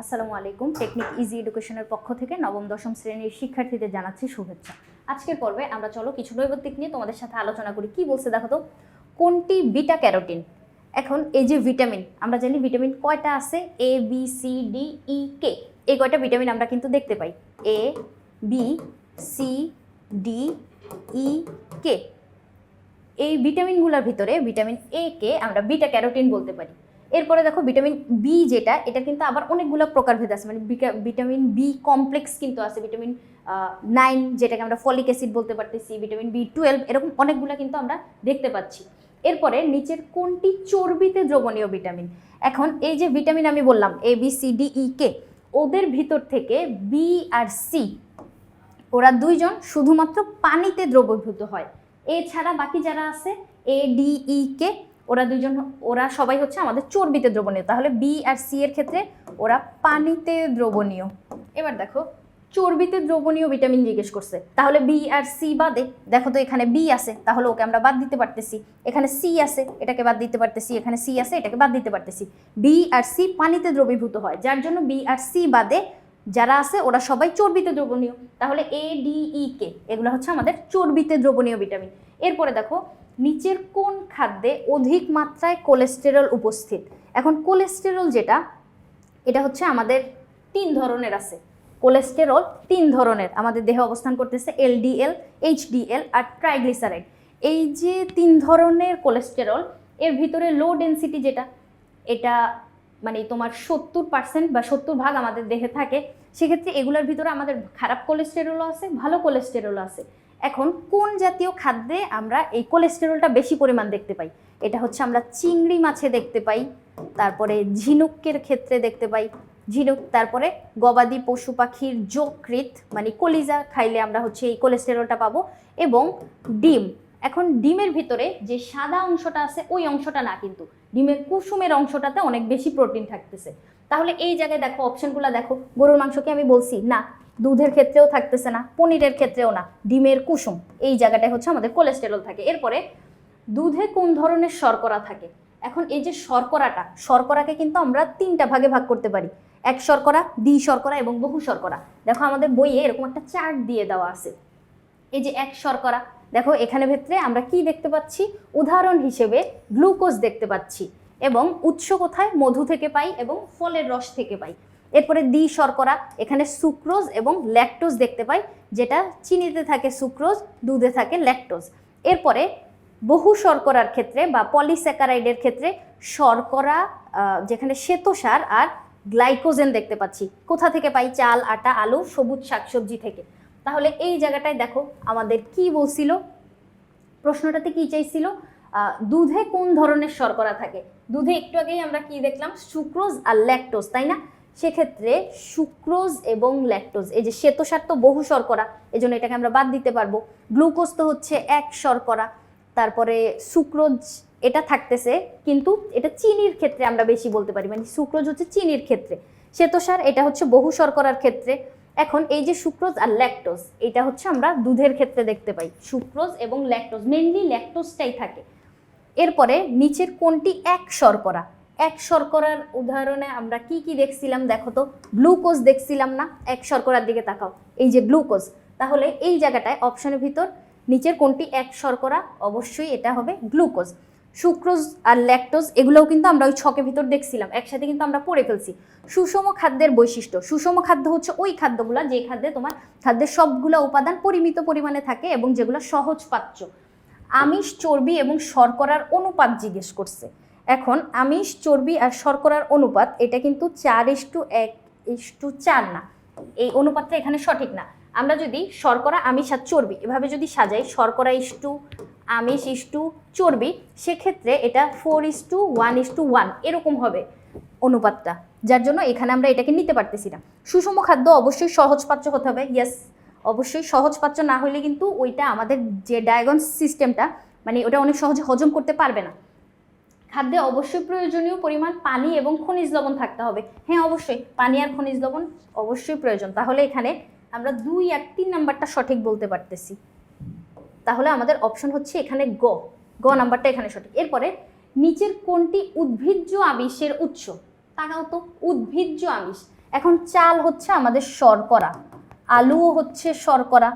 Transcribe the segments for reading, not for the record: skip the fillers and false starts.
আসসালামু আলাইকুম। Technique easy এডুকেশনের পক্ষ থেকে নবম দশম শ্রেণীর শিক্ষার্থীদের জানাচ্ছি শুভেচ্ছা। আজকের পর্বে আমরা চলো কিছু নৈর্ব্যক্তিক নিয়ে তোমাদের সাথে আলোচনা করি। কি বলছে দেখো তো, কোনটি বিটা ক্যারোটিন? এখন এই যে ভিটামিন, আমরা জানি ভিটামিন কয়টা আছে, A B C D E কে। এই কয়টা ভিটামিন আমরা কিন্তু দেখতে পাই, A B C D E কে। এই ভিটামিনগুলোর ভিতরে ভিটামিন এ কে আমরা বিটা ক্যারোটিন বলতে পারি। এরপরে দেখো ভিটামিন বি যেটা, এটা কিন্তু আবার অনেকগুলো প্রকারভেদ আছে, মানে ভিটামিন বি কমপ্লেক্স কিন্তু আছে, ভিটামিন 9 যেটাকে আমরা ফলিক অ্যাসিড বলতে পারতেছি, ভিটামিন বি 12, এরকম অনেকগুলো কিন্তু আমরা দেখতে পাচ্ছি। এরপরে নিচের কোনটি চর্বিতে দ্রবণীয় ভিটামিন? এখন এই যে ভিটামিন আমি বললাম A B C D E কে, ওদের ভিতর থেকে বি আর সি, ওরা দুইজন শুধুমাত্র পানিতে দ্রবীভূত হয়। এছাড়া বাকি যারা আছে এ ডি ই কে, ওরা দুইজন, ওরা সবাই হচ্ছে আমাদের চর্বিতে দ্রবণীয়। তাহলে বি আর সি এর ক্ষেত্রে ওরা পানিতে দ্রবণীয়। এবার দেখো চর্বিতে দ্রবণীয় ভিটামিন জিজ্ঞেস করছে, তাহলে বি আর সি বাদে দেখো তো এখানে বি আছে, তাহলে ওকে আমরা বাদ দিতে পারতেছি। এখানে সি আছে, এটাকে বাদ দিতে পারতেছি। এখানে সি আছে, এটাকে বাদ দিতে পারতেছি। বি আর সি পানিতে দ্রবীভূত হয়, যার জন্য বি আর সি বাদে যারা আছে ওরা সবাই চর্বিতে দ্রবণীয়। তাহলে এ ডি ই কে এগুলো হচ্ছে আমাদের চর্বিতে দ্রবণীয় ভিটামিন। এরপরে দেখো নিচের কোন খাদ্যে অধিক মাত্রায় কোলেস্টেরল উপস্থিত? এখন কোলেস্টেরল যেটা, এটা হচ্ছে আমাদের 3 ধরনের আছে। কোলেস্টেরল 3 ধরনের আমাদের দেহে অবস্থান করতেছে, এলডিএল, এইচডিএল আর ট্রাইগ্লিসারাইড। এই যে 3 ধরনের কোলেস্টেরল, এর ভিতরে লো ডেনসিটি যেটা, এটা মানে তোমার 70% বা 70 ভাগ আমাদের দেহে থাকে। সেক্ষেত্রে এগুলোর ভিতরে আমাদের খারাপ কোলেস্টেরলও আছে, ভালো কোলেস্টেরলও আছে। এখন কোন জাতীয় খাদ্যে আমরা এই কোলেস্টেরলটা বেশি পরিমাণ দেখতে পাই? এটা হচ্ছে আমরা চিংড়ি মাছে দেখতে পাই, তারপরে ঝিনুকের ক্ষেত্রে দেখতে পাই, ঝিনুক, তারপরে গবাদি পশু পাখির যকৃৎ মানে কলিজা খাইলে আমরা হচ্ছে এই কোলেস্টেরলটা পাবো, এবং ডিম। এখন ডিমের ভিতরে যে সাদা অংশটা আছে ওই অংশটা না, কিন্তু ডিমের কুসুমের অংশটাতে অনেক বেশি প্রোটিন থাকতেছে। তাহলে এই জায়গায় দেখো অপশনগুলো দেখো, গরুর মাংসকে আমি বলছি না, দুধের ক্ষেত্রেও থাকতেছে না, পনিরের ক্ষেত্রেও না, ডিমের কুসুম এই জায়গাটায় হচ্ছে আমাদের কোলেস্টেরল থাকে। এরপরে দুধে কোন ধরনের শর্করা থাকে? এখন এই যে শর্করাকে কিন্তু আমরা 3টা ভাগে ভাগ করতে পারি, এক শর্করা, দ্বি শর্করা এবং বহু শর্করা। দেখো আমাদের বইয়ে এরকম একটা চার্ট দিয়ে দেওয়া আছে। এই যে এক শর্করা, দেখো এখানে ক্ষেত্রে আমরা কি দেখতে পাচ্ছি, উদাহরণ হিসেবে গ্লুকোজ দেখতে পাচ্ছি, এবং উৎস কোথায়, মধু থেকে পাই এবং ফলের রস থেকে পাই। এরপরে দ্বি শর্করা, এখানে সুক্রোজ এবং ল্যাকটোজ দেখতে পাই, যেটা চিনিতে থাকে সুক্রোজ, দুধে থাকে ল্যাকটোজ। এরপরে বহু শর্করার ক্ষেত্রে বা পলিস্যাকারাইডের ক্ষেত্রে শর্করা, যেখানে শ্বেতসার আর গ্লাইকোজেন দেখতে পাচ্ছি। কোথা থেকে পাই? চাল, আটা, আলু, সবুজ শাকসবজি থেকে। তাহলে এই জায়গাটায় দেখো আমাদের কি বলছিল, প্রশ্নটাতে কি চাইছিল, দুধে কোন ধরনের শর্করা থাকে? দুধে একটু আগেই আমরা কি দেখলাম, সুক্রোজ আর ল্যাকটোজ, তাই না? সেক্ষেত্রে সুক্রোজ এবং ল্যাকটোজ, এই যে শ্বেতসার তো বহু শর্করা, এই জন্য এটাকে আমরা বাদ দিতে পারবো। গ্লুকোজ তো হচ্ছে এক শর্করা, তারপরে সুক্রোজ এটা থাকতেছে, কিন্তু এটা চিনির ক্ষেত্রে আমরা বেশি বলতে পারি, মানে সুক্রোজ হচ্ছে চিনির ক্ষেত্রে, শ্বেতসার এটা হচ্ছে বহু শর্করার ক্ষেত্রে। এখন এই যে সুক্রোজ আর ল্যাকটোজ, এটা হচ্ছে আমরা দুধের ক্ষেত্রে দেখতে পাই, সুক্রোজ এবং ল্যাকটোজ, মেইনলি ল্যাকটোজটাই থাকে। এরপরে নিচের কোনটি এক শর্করা? এক শর্করার উদাহরণে আমরা কি কি দেখছিলাম দেখো তো, গ্লুকোজ দেখছিলাম না? এক শর্করার দিকে তাকাও, এই যে গ্লুকোজ। তাহলে এই জায়গাটায় অপশনের ভিতর নিচের কোনটি এক শর্করা? অবশ্যই এটা হবে গ্লুকোজ। সুক্রোজ আর ল্যাকটোজ এগুলোও কিন্তু আমরা ওই ছকের ভিতর দেখছিলাম, একসাথে কিন্তু আমরা পড়ে ফেলছি। সুষম খাদ্যের বৈশিষ্ট্য, সুষম খাদ্য হচ্ছে ওই খাদ্যগুলো যে খাদ্যে তোমার খাদ্যের সবগুলো উপাদান পরিমিত পরিমাণে থাকে এবং যেগুলো সহজ পাচ্য। আমিষ, চর্বি এবং শর্করার অনুপাত জিজ্ঞেস করছে। এখন আমিষ, চর্বি আর শর্করার অনুপাত এটা কিন্তু 4:1:4 না, এই অনুপাতটা এখানে সঠিক না। আমরা যদি শর্করা, আমিষ আর চর্বি এভাবে যদি সাজাই, শর্করা ইস্টু আমিষ ইস্টু চর্বি, সেক্ষেত্রে এটা 4:1:1 এরকম হবে অনুপাতটা, যার জন্য এখানে আমরা এটাকে নিতে পারতেছি না। সুষম খাদ্য অবশ্যই সহজপাচ্য হতে হবে, ইয়েস, অবশ্যই সহজপাচ্য না হলে কিন্তু ওইটা আমাদের যে ডায়াগন সিস্টেমটা, মানে ওটা অনেক সহজে হজম করতে পারবে না। খাদ্যে অবশ্যই প্রয়োজনীয় পরিমাণ পানি এবং খনিজ লবণ থাকতে হবে, হ্যাঁ অবশ্যই পানি আর খনিজ লবণ অবশ্যই প্রয়োজন। তাহলে এখানে আমরা 2 আর 3 নাম্বারটা সঠিক বলতে পারতেছি। তাহলে আমাদের অপশন হচ্ছে এখানে গ নাম্বারটা এখানে সঠিক। এরপরে নিচের কোনটি উদ্ভিজ্জ আমিষের উৎস? তাকাও তো, উদ্ভিজ্জ আমিষ এখন চাল হচ্ছে আমাদের শর্করা, আলুও হচ্ছে শর্করা,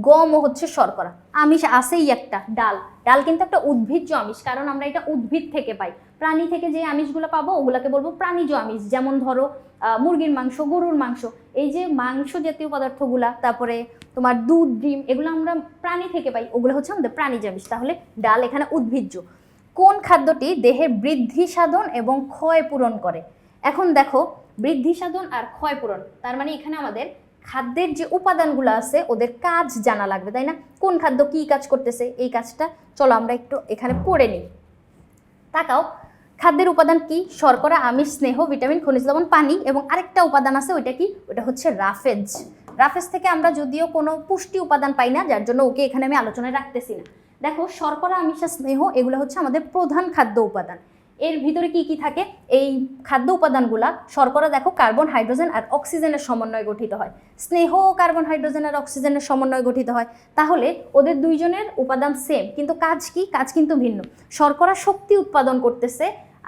গমও হচ্ছে শর্করা। আমিষ আছেই একটা, ডাল। ডাল কিন্তু একটা উদ্ভিজ্জ আমিষ, কারণ আমরা এটা উদ্ভিদ থেকে পাই। প্রাণী থেকে যে আমিষগুলো পাবো ওগুলোকে বলবো প্রাণীজ আমিষ। যেমন ধরো মুরগির মাংস, গরুর মাংস, এই যে মাংস জাতীয় পদার্থগুলা, তারপরে তোমার দুধ, ডিম, এগুলো আমরা প্রাণী থেকে পাই, ওগুলো হচ্ছে আমাদের প্রাণীজ আমিষ। তাহলে ডাল এখানে উদ্ভিজ্জ। কোন খাদ্যটি দেহের বৃদ্ধি সাধন এবং ক্ষয় পূরণ করে? এখন দেখো, বৃদ্ধি সাধন আর ক্ষয় পূরণ, তার মানে এখানে আমাদের খাদ্যের যে উপাদানগুলো আছে ওদের কাজ জানা লাগবে, তাই না? কোন খাদ্য কি কাজ করতেছে, এই কাজটা চলো আমরা একটু এখানে পড়ে নিই। তাকাও, খাদ্যের উপাদান কি? শর্করা, আমিষ, স্নেহ, ভিটামিন, খনিজ লবণ, পানি, এবং আরেকটা উপাদান আছে, ওইটা কি? ওটা হচ্ছে রাফেজ। রাফেজ থেকে আমরা যদিও কোনো পুষ্টি উপাদান পাই না, যার জন্য ওকে এখানে আমি আলোচনায় রাখতেছি না। দেখো, শর্করা, আমিষ, স্নেহ এগুলো হচ্ছে আমাদের প্রধান খাদ্য উপাদান। এর ভিতরে কি কি থাকে? এই খাদ্য উপাদানগুলা, শর্করা দেখো কার্বন, হাইড্রোজেন আর অক্সিজেনের সমন্বয়ে গঠিত হয়। স্নেহ কার্বন, হাইড্রোজেন আর অক্সিজেনের সমন্বয়ে গঠিত হয়। তাহলে ওদের দুইজনের উপাদান সেম, কিন্তু কাজ কি? কাজ কিন্তু ভিন্ন। শর্করা শক্তি উৎপাদন করতেছে,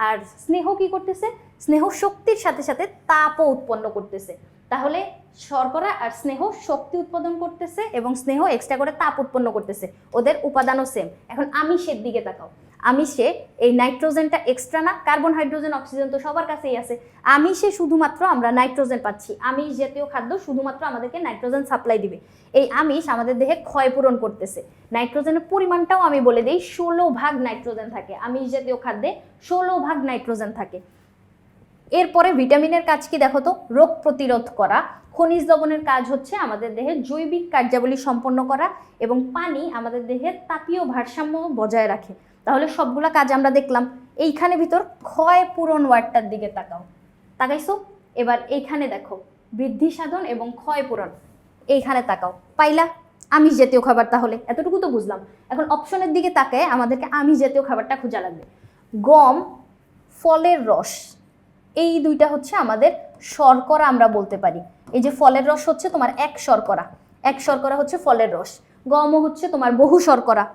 আর স্নেহ কি করতেছে? স্নেহ শক্তির সাথে সাথে তাপও উৎপন্ন করতেছে। তাহলে শর্করা আর স্নেহ শক্তি উৎপাদন করতেছে এবং স্নেহ এক্সট্রা করে তাপ উৎপন্ন করতেছে, ওদের উপাদানও সেম। এখন আমিষের দিকে তাকাও। আমিষে এই নাইট্রোজেনটা এক্সট্রা না? কার্বন, হাইড্রোজেন, অক্সিজেন তো সবার কাছেই আছে। আমিষে শুধুমাত্র আমরা নাইট্রোজেন পাচ্ছি। আমিষ জাতীয় খাদ্য শুধুমাত্র আমাদেরকে নাইট্রোজেন সাপ্লাই দিবে। এই আমিষ আমাদের দেহে ক্ষয় পূরণ করতেছে। নাইট্রোজেনের পরিমাণটাও আমি বলে দিই, 16 ভাগ নাইট্রোজেন থাকে আমিষ জাতীয় খাদ্যে, 16 ভাগ নাইট্রোজেন থাকে। এরপরে ভিটামিনের কাজ কি দেখো তো? রোগ প্রতিরোধ করা। খনিজ লবণের কাজ হচ্ছে আমাদের দেহের জৈবিক কার্যাবলী সম্পন্ন করা, এবং পানি আমাদের দেহের তাপীয় ভারসাম্য বজায় রাখে। তাহলে সবগুলা কাজ আমরা দেখলাম। এইখানে ভিতর ক্ষয় পূরণ ওয়ার্ডটার দিকে তাকাও। তাকাইছো? এবার এইখানে দেখো, বৃদ্ধি সাধন এবং ক্ষয় পূরণ, এইখানে তাকাও। পাইলা? আমিষ জাতীয় খাবার। তাহলে এতটুকু তো বুঝলাম। এখন অপশনের দিকে তাকায় আমাদেরকে আমিষ জাতীয় খাবারটা খোঁজা লাগবে। গম, ফলের রস, এই দুইটা হচ্ছে আমাদের শর্করা আমরা বলতে পারি। এই যে ফলের রস হচ্ছে তোমার এক শর্করা, এক শর্করা হচ্ছে ফলের রস। গমও হচ্ছে তোমার বহু শর্করা,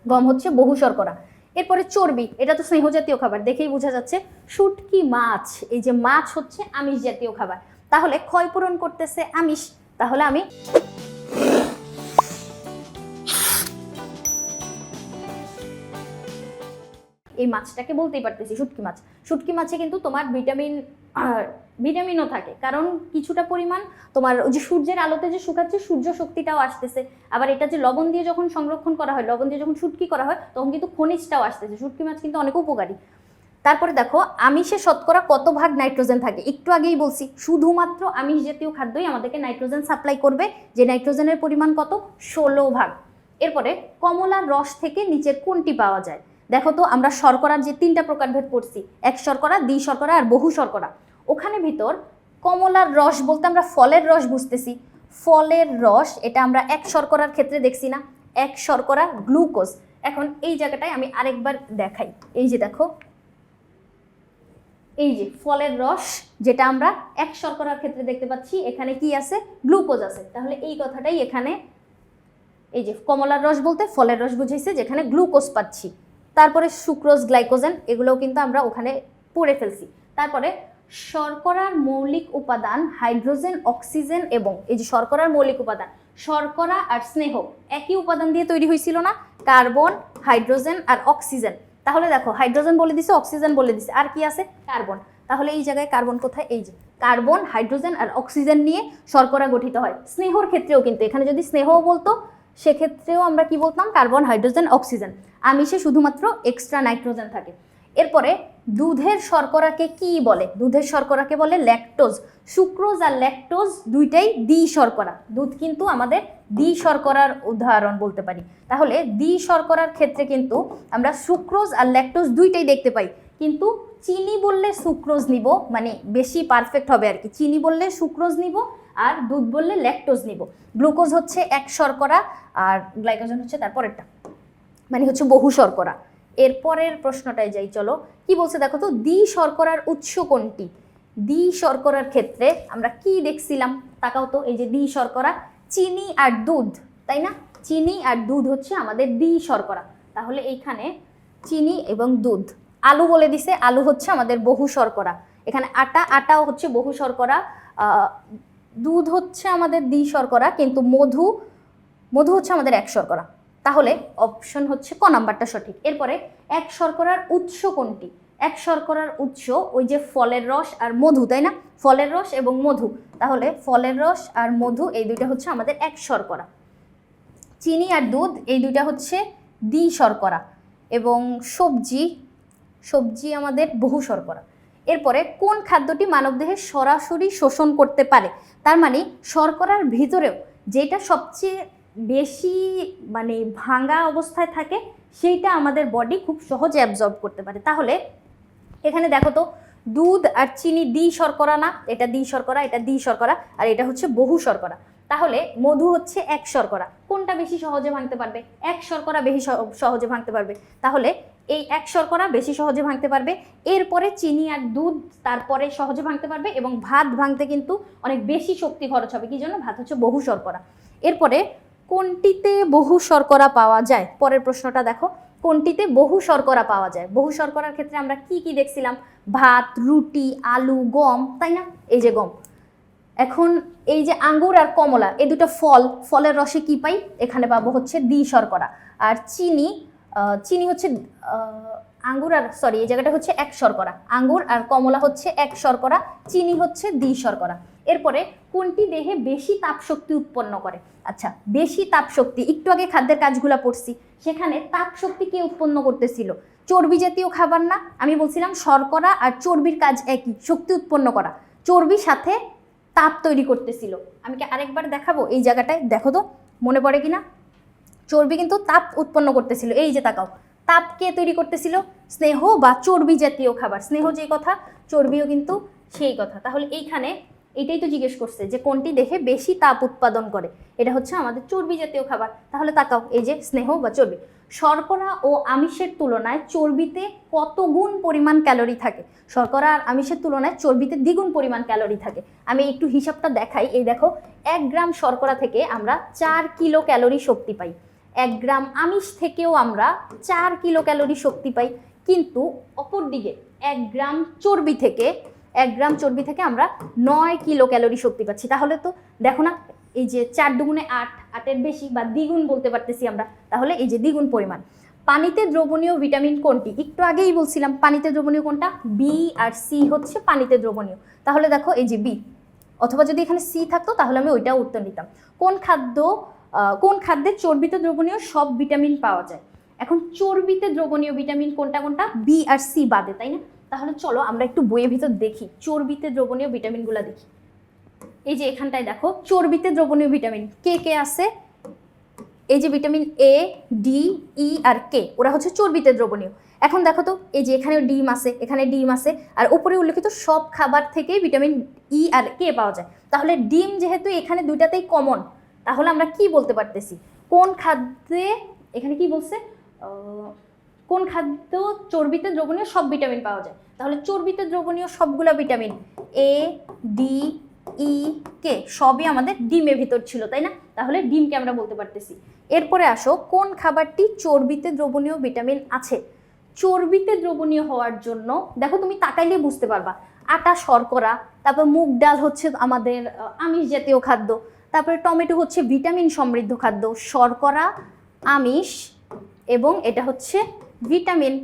গম হচ্ছে বহু শর্করা। এরপরে চর্বি, এটা তো স্নেহ জাতীয় খাবার, দেখেই বোঝা যাচ্ছে। শুটকি মাছ, এই যে মাছ হচ্ছে আমিষ জাতীয় খাবার। তাহলে ক্ষয় পূরণ করতেছে আমিষ। তাহলে আমি এই মাছটাকে বলতেই পারতেছি শুটকি মাছ। শুটকি মাছে কিন্তু তোমার ভিটামিনও থাকে, কারণ কিছুটা পরিমাণ তোমার ওই যে সূর্যের আলোতে যে শুকাচ্ছে, সূর্য শক্তিটাও আসতেছে। আবার এটা যে লবণ দিয়ে যখন সংরক্ষণ করা হয়, লবণ দিয়ে যখন শুটকি করা হয়, তখন কিন্তু খনিজটাও আসতেছে। শুটকি মাছ কিন্তু অনেক উপকারী। তারপরে দেখো, আমিষে শতকরা কত ভাগ নাইট্রোজেন থাকে? একটু আগেই বলছি, শুধুমাত্র আমিষ জাতীয় খাদ্যই আমাদেরকে নাইট্রোজেন সাপ্লাই করবে, যে নাইট্রোজেনের পরিমাণ কত? 16 ভাগ। এরপরে কমলার রস থেকে নিচের কোনটি পাওয়া যায়? দেখো তো, আমরা শর্করার যে 3টা প্রকারভেদ পড়ছি, এক শর্করা, দ্বি শর্করা আর বহু শর্করা, ওখানে ভিতর কমলার রস বলতে আমরা ফলের রস বুঝতেছি। ফলের রস এটা আমরা এক শর্করার ক্ষেত্রে দেখছি না? এক শর্করা গ্লুকোজ। এখন এই জায়গাটায় আমি আরেকবার দেখাই। এই যে দেখো, এই যে ফলের রস, যেটা আমরা এক শর্করার ক্ষেত্রে দেখতে পাচ্ছি, এখানে কি আছে? গ্লুকোজ আছে। তাহলে এই কথাটাই এখানে, এই যে কমলার রস বলতে ফলের রস বুঝাইছে, যেখানে গ্লুকোজ পাচ্ছি। তারপরে সুক্রোজ, গ্লাইকোজেন, এগুলোও কিন্তু আমরা ওখানে পড়ে ফেলছি। তারপরে শর্করার মৌলিক উপাদান হাইড্রোজেন, অক্সিজেন, এবং এই যে শর্করার মৌলিক উপাদান, শর্করা আর স্নেহ একই উপাদান দিয়ে তৈরি হয়েছিল না? কার্বন, হাইড্রোজেন আর অক্সিজেন। তাহলে দেখো, হাইড্রোজেন বলে দিছে, অক্সিজেন বলে দিছে, আর কি আছে? কার্বন। তাহলে এই জায়গায় কার্বন কোথায়? এই যে কার্বন, হাইড্রোজেন আর অক্সিজেন নিয়ে শর্করা গঠিত হয়। স্নেহর ক্ষেত্রেও কিন্তু, এখানে যদি স্নেহও বলতো সেক্ষেত্রেও আমরা কি বলতাম? Carbon, hydrogen, oxygen. আমিষে শুধুমাত্র এক্সট্রা নাইট্রোজেন থাকে। এরপরে দুধের শর্করাকে কি বলে? দুধের শর্করাকে বলে ল্যাকটোজ। সুক্রোজ আর ল্যাকটোজ দুইটাই দ্বি শর্করা। দুধ কিন্তু আমাদের দ্বি শর্করার উদাহরণ বলতে পারি। তাহলে দ্বি শর্করার ক্ষেত্রে কিন্তু আমরা সুক্রোজ আর ল্যাকটোজ দুইটাই দেখতে পাই, কিন্তু চিনি বললে সুক্রোজ নিব, মানে বেশি পারফেক্ট হবে আর কি। চিনি বললে সুক্রোজ নিব, আর দুধ বললে ল্যাকটোজ নিব। গ্লুকোজ হচ্ছে এক শর্করা, আর গ্লাইকোজেন হচ্ছে তারপরেরটা, মানে হচ্ছে বহু শর্করা। এরপরের প্রশ্নটায় যাই, চলো। কি বলছে দেখো তো, দ্বি শর্করার উৎস কোনটি? দ্বি শর্করার ক্ষেত্রে আমরা কি দেখছিলাম? তাকাও তো, এই যে দ্বি শর্করা, চিনি আর দুধ, তাই না? চিনি আর দুধ হচ্ছে আমাদের দ্বি শর্করা। তাহলে এইখানে চিনি এবং দুধ। আলু বলে দিছে, আলু হচ্ছে আমাদের বহু শর্করা। এখানে আটা, আটাও হচ্ছে বহু শর্করা। দুধ হচ্ছে আমাদের দ্বি শর্করা, কিন্তু মধু হচ্ছে আমাদের এক শর্করা। তাহলে অপশন হচ্ছে ক নাম্বারটা সঠিক। এরপরে এক শর্করার উৎস কোনটি? এক শর্করার উৎস ওই যে ফলের রস আর মধু, তাই না? ফলের রস এবং মধু। তাহলে ফলের রস আর মধু এই দুইটা হচ্ছে আমাদের এক শর্করা। চিনি আর দুধ এই দুইটা হচ্ছে দ্বি শর্করা, এবং সবজি আমাদের বহু শর্করা। এরপরে কোন খাদ্যটি মানবদেহে সরাসরি শোষণ করতে পারে? তার মানে শর্করার ভিতরেও যেটা সবচেয়ে বেশি মানে ভাঙা অবস্থায় থাকে সেইটা আমাদের বডি খুব সহজে অ্যাবজর্ব করতে পারে। তাহলে এখানে দেখো তো, দুধ আর চিনি দ্বি শর্করা না? এটা দ্বি শর্করা, এটা দ্বি শর্করা, আর এটা হচ্ছে বহু শর্করা। তাহলে মধু হচ্ছে এক শর্করা। কোনটা বেশি সহজে ভাঙতে পারবে? এক শর্করা বেশি সহজে ভাঙতে পারবে। তাহলে এই এক শর্করা বেশি সহজে ভাঙতে পারবে, এরপরে চিনি আর দুধ তারপরে সহজে ভাঙতে পারবে, এবং ভাত ভাঙতে কিন্তু অনেক বেশি শক্তি খরচ হবে। কি জন্য? ভাত হচ্ছে বহু শর্করা। এরপরে কোনটিতে বহু শর্করা পাওয়া যায়? পরের প্রশ্নটা দেখো, কোনটিতে বহু শর্করা পাওয়া যায়? বহু শর্করার ক্ষেত্রে আমরা কি কি দেখছিলাম? ভাত, রুটি, আলু, গম, তাই না? এই যে গম। এখন এই যে আঙ্গুর আর কমলা, এই দুটো ফলের রসে কি পাই? এখানে পাবো হচ্ছে দ্বি শর্করা। আর চিনি হচ্ছে আঙ্গুর আর এই জায়গাটা হচ্ছে এক শর্করা। আঙ্গুর আর কমলা হচ্ছে এক শর্করা, চিনি হচ্ছে দ্বি শর্করা। এরপরে কোনটি দেহে বেশি তাপশক্তি উৎপন্ন করে? আচ্ছা, বেশি তাপশক্তি, একটু আগে খাদ্যের কাজগুলা পড়ছি, সেখানে তাপশক্তি কে উৎপন্ন করতেছিল? চর্বি জাতীয় খাবার না? আমি বলছিলাম শর্করা আর চর্বির কাজ একই, শক্তি উৎপন্ন করা। চর্বির সাথে তাপ তৈরি করতেছিল। আমি কি আরেকবার দেখাবো? এই জায়গাটায় দেখো তো মনে পড়ে কিনা। চর্বি কিন্তু তাপ উৎপন্ন করতেছিল। এই যে তাকাও, তাপ কে তৈরি করতেছিল? স্নেহ বা চর্বি জাতীয় খাবার। স্নেহ যে কথা, চর্বিও কিন্তু সেই কথা। তাহলে এইখানে এটাই তো জিজ্ঞেস করছে যে কোনটি দেহে বেশি তাপ উৎপাদন করে। এটা হচ্ছে আমাদের চর্বি জাতীয় খাবার। তাহলে তাকাও, এই যে স্নেহ বা চর্বি। শর্করা ও আমিষের তুলনায় চর্বিতে কত গুণ পরিমাণ ক্যালোরি থাকে? শর্করা আর আমিষের তুলনায় চর্বিতে দ্বিগুণ পরিমাণ ক্যালোরি থাকে। আমি একটু হিসাবটা দেখাই। এই দেখো, 1 গ্রাম শর্করা থেকে আমরা 4 কিলো ক্যালোরি শক্তি পাই। 1 গ্রাম আমিষ থেকেও আমরা 4 কিলো ক্যালোরি শক্তি পাই। কিন্তু অপরদিকে 1 গ্রাম চর্বি থেকে আমরা 9 কিলো ক্যালোরি শক্তি পাচ্ছি। তাহলে তো দেখো না, এই যে 4 দুগুণে 8, 8-এর বেশি বা দ্বিগুণ বলতে পারতেছি আমরা। তাহলে এই যে দ্বিগুণ পরিমাণ। পানিতে দ্রবণীয় ভিটামিন কোনটি? একটু আগেই বলছিলাম পানিতে দ্রবণীয় কোনটা? বি আর সি হচ্ছে পানিতে দ্রবণীয়। তাহলে দেখো এই যে বি, অথবা যদি এখানে সি থাকতো তাহলে আমি ওইটাও উত্তর দিতাম। কোন খাদ্যে চর্বিতে দ্রবণীয় সব ভিটামিন পাওয়া যায়? এখন চর্বিতে দ্রবণীয় ভিটামিন কোনটা কোনটা? বি আর সি বাদে, তাই না? তাহলে চলো আমরা একটু বইয়ের ভিতর দেখি, চর্বিতে দ্রবণীয় ভিটামিনগুলো দেখি। এই যে এখানটায় দেখো, চর্বিতে দ্রবণীয় ভিটামিন কে কে আছে? এই যে ভিটামিন এ, ডি, ই আর কে, ওরা হচ্ছে চর্বিতে দ্রবণীয়। এখন দেখো তো, এই যে এখানে ডিম আছে, আর উপরে উল্লেখিত সব খাবার থেকেই ভিটামিন ই আর কে পাওয়া যায়। তাহলে ডিম যেহেতু এখানে দুইটাতেই কমন, তাহলে আমরা কি বলতে পারতেছি? কোন খাদ্যে, এখানে কি বলছে, কোন খাদ্য চর্বিতে দ্রবণীয় সব ভিটামিন পাওয়া যায়? তাহলে চর্বিতে দ্রবণীয় সবগুলো ভিটামিন এ, ডি, ই, কে সবই আমাদের ডিমের ভিতর ছিল, তাই না? তাহলে ডিমকে আমরা বলতে পারতেছি। এরপরে আসো, কোন খাবারটি চর্বিতে দ্রবণীয় ভিটামিন আছে? চর্বিতে দ্রবণীয় হওয়ার জন্য দেখো, তুমি তাকাইলে বুঝতে পারবা, আটা শর্করা, তারপর মুগ ডাল হচ্ছে আমাদের আমিষ জাতীয় খাদ্য, তারপরে টমেটো হচ্ছে ভিটামিন সমৃদ্ধ খাদ্য, শর্করা আমিষ এবং এটা হচ্ছে ভিটামিন।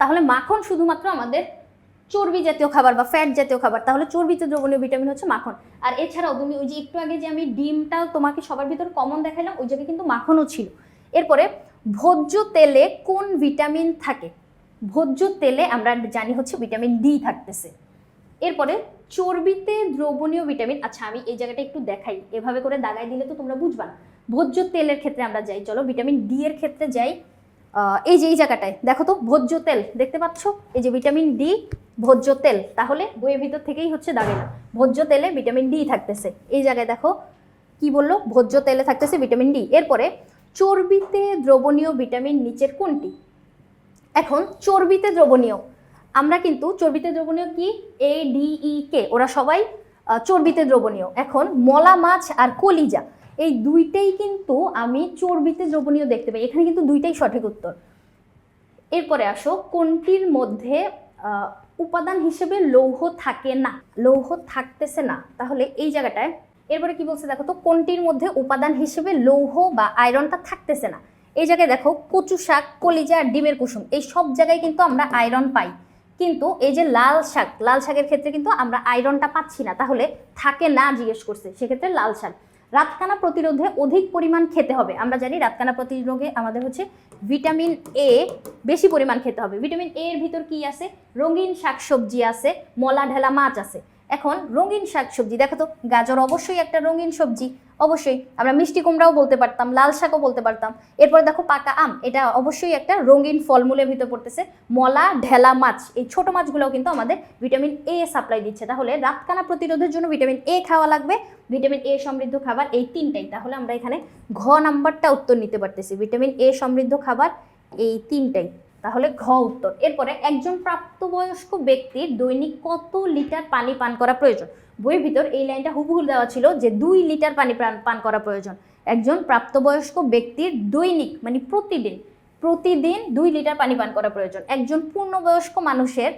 তাহলে মাখন শুধুমাত্র আমাদের চর্বি জাতীয় খাবার বা ফ্যাট জাতীয় খাবার। তাহলে চর্বিতে দ্রবণীয় ভিটামিন হচ্ছে মাখন। আর এছাড়াও তুমি ওই যে একটু আগে যে আমি ডিমটা তোমাকে সবার ভিতর কমন দেখালাম, ওই জায়গায় কিন্তু মাখনও ছিল। এরপরে ভোজ্য তেলে কোন ভিটামিন থাকে? ভোজ্য তেলে আমরা জানি হচ্ছে ভিটামিন ডি থাকতেছে। এরপরে চর্বিতে দ্রবণীয় ভিটামিন, আচ্ছা আমি এই জায়গাটা একটু দেখাই, এভাবে করে দাগাই দিলে তো তোমরা বুঝবা না। ভোজ্য তেলের ক্ষেত্রে আমরা যাই, চলো ভিটামিন ডি এর ক্ষেত্রে যাই। এই যে এই জায়গাটায় দেখো তো, ভোজ্য তেল দেখতে পাচ্ছ, এই যে ভিটামিন ডি, ভোজ্য তেল। তাহলে বইয়ের ভিতর থেকেই হচ্ছে দাগাইলাম, ভোজ্য তেলে ভিটামিন ডি থাকতেছে। এই জায়গায় দেখো কি বললো, ভোজ্য তেলে থাকতেছে ভিটামিন ডি। এরপরে চর্বিতে দ্রবণীয় ভিটামিন নিচের কোনটি? এখন চর্বিতে দ্রবণীয়, আমরা কিন্তু চর্বিতে দ্রবণীয় কি, এ, ডি, ই, কে, ওরা সবাই চর্বিতে দ্রবণীয়। এখন মলা মাছ আর কলিজা, এই দুইটাই কিন্তু আমি চর্বিতে দ্রবণীয় দেখতে পাই। এখানে কিন্তু দুইটাই সঠিক উত্তর। এরপরে আসো, কোনটির মধ্যে উপাদান হিসেবে লৌহ থাকে না, লৌহ থাকতেছে না, তাহলে এই জায়গাটায় এরপরে কি বলছে দেখো তো, কোনটির মধ্যে উপাদান হিসেবে লৌহ বা আয়রনটা থাকতেছে না। এই জায়গায় দেখো কচু শাক, কলিজা আর ডিমের কুসুম, এই সব জায়গায় কিন্তু আমরা আয়রন পাই, কিন্তু এই যে লাল শাক, লাল শাকের ক্ষেত্রে কিন্তু আমরা আয়রনটা পাচ্ছি না, তাহলে থাকে না জিজ্ঞেস করছে, সেক্ষেত্রে লাল শাক। রাতকানা প্রতিরোধে অধিক পরিমাণ খেতে হবে, আমরা জানি রাতকানা প্রতিরোধে আমাদের হচ্ছে ভিটামিন এ বেশি পরিমাণ খেতে হবে। ভিটামিন এ এর ভিতর কি আছে, রঙিন শাকসবজি আছে, মলা ঢেলা মাছ আছে। এখন রঙিন শাকসবজি দেখো তো, গাজর অবশ্যই একটা রঙিন সবজি, অবশ্যই আমরা মিষ্টি কুমড়াও বলতে পারতাম, লাল শাকও বলতে পারতাম। এরপর দেখো পাকা আম, এটা অবশ্যই একটা রঙিন ফলমূলের ভিতর পড়তেছে। মলা ঢেলা মাছ, এই ছোট মাছগুলোও কিন্তু আমাদের ভিটামিন এ সাপ্লাই দিচ্ছে। তাহলে রাতকানা প্রতিরোধের জন্য ভিটামিন এ খাওয়া লাগবে, ভিটামিন এ সমৃদ্ধ খাবার এই তিনটাই। তাহলে আমরা এখানে ঘ নাম্বারটা উত্তর নিতে পারতেছি, ভিটামিন এ সমৃদ্ধ খাবার এই তিনটাই, তাহলে ঘ উত্তর। এরপরে একজন প্রাপ্তবয়স্ক ব্যক্তির দৈনিক কত লিটার পানি পান করা প্রয়োজন? বইয়ের ভিতর এই লাইনটা হুবহু দেওয়া ছিল যে 2 লিটার পানি পান করা প্রয়োজন। একজন প্রাপ্তবয়স্ক ব্যক্তির দৈনিক মানে প্রতিদিন 2 লিটার পানি পান করা প্রয়োজন। একজন পূর্ণবয়স্ক মানুষের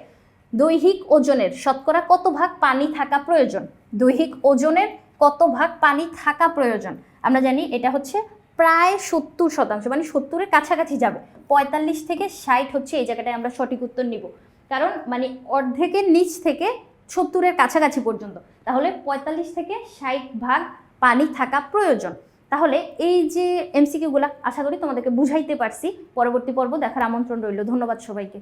দৈহিক ওজনের শতকরা কত ভাগ পানি থাকা প্রয়োজন? দৈহিক ওজনের কত ভাগ পানি থাকা প্রয়োজন? আমরা জানি এটা হচ্ছে প্রায় 70%, মানে 70-এর কাছাকাছি যাবে। 45 থেকে 60 হচ্ছে এই জায়গাটায় আমরা সঠিক উত্তর নিব, কারণ মানে অর্ধেকের নিচ থেকে 70-এর কাছাকাছি পর্যন্ত, তাহলে 45 থেকে 60 ভাগ পানি থাকা প্রয়োজন। তাহলে এই যে এমসিকিউগুলা আশা করি তোমাদেরকে বুঝাইতে পারছি। পরবর্তী পর্ব দেখার আমন্ত্রণ রইল। ধন্যবাদ সবাইকে।